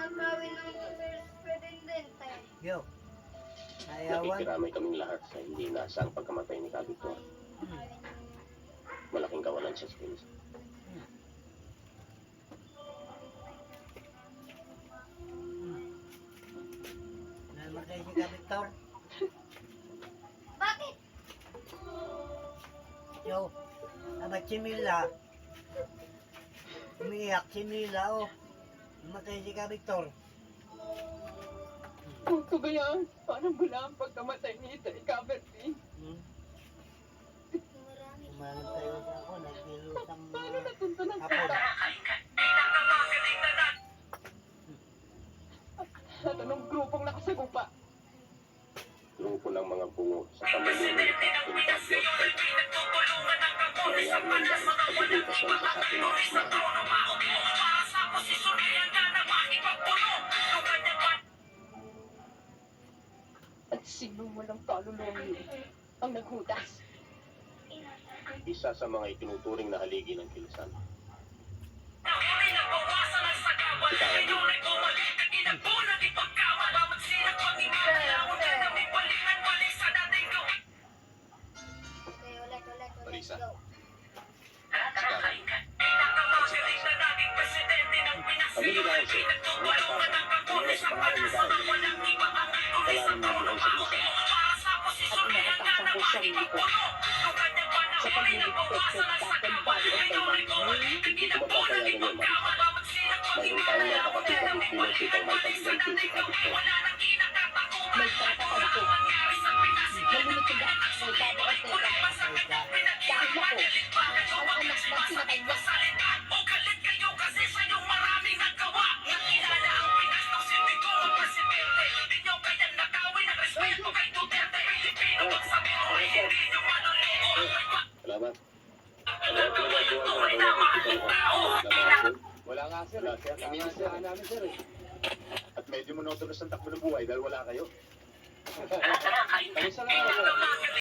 nakawin ng presidente. Yo. Ayawan. Nakikiramay kaming lahat sa hindi inaasang pagkamatay ni Victor. Malaking kawalan siya sa pinis. Namatay si Victor. Bakit? Yo. Abat si Mila. Umiiyak si Mila, oh. Namatay si Victor. Kung kabayaan, paano mula ang pagkamatay ni Itay Caberty? Marami. Umalang tayo sa ako. Nagkilusang Paano natunto ng hapon. At anong grupong nakasagupa? Grupo ng mga bungo sa pamumuno ni Captain Bagyo. Nangyari yan dahil pagbubutas lang sa ating mga kasamahan. At sino walang kaluluwa ang naghudas? Isa sa mga itinuturing na haligi ng kilusan. Marisa. Ang nililayan siya, sa pangalan ni Dahil, kalaman ng buhay sa kilusan. At inakatakang ko siya dito sa pagliligpit kay Captain Bobby Ortega. Mapapayagan niyo, Marisa. Mayroon tayong mga kapatid na pinipinasipang may pagsiganti si Captain. May tatapag ko. Nalulutida kay Bobby Ortega. Dahil ako, ang anak ng sinakanya. Salamat. Wala nga sir. Kaya namin sir eh. At medyo monotonous ang takbo ng buhay dahil wala kayo. Kamusta lang?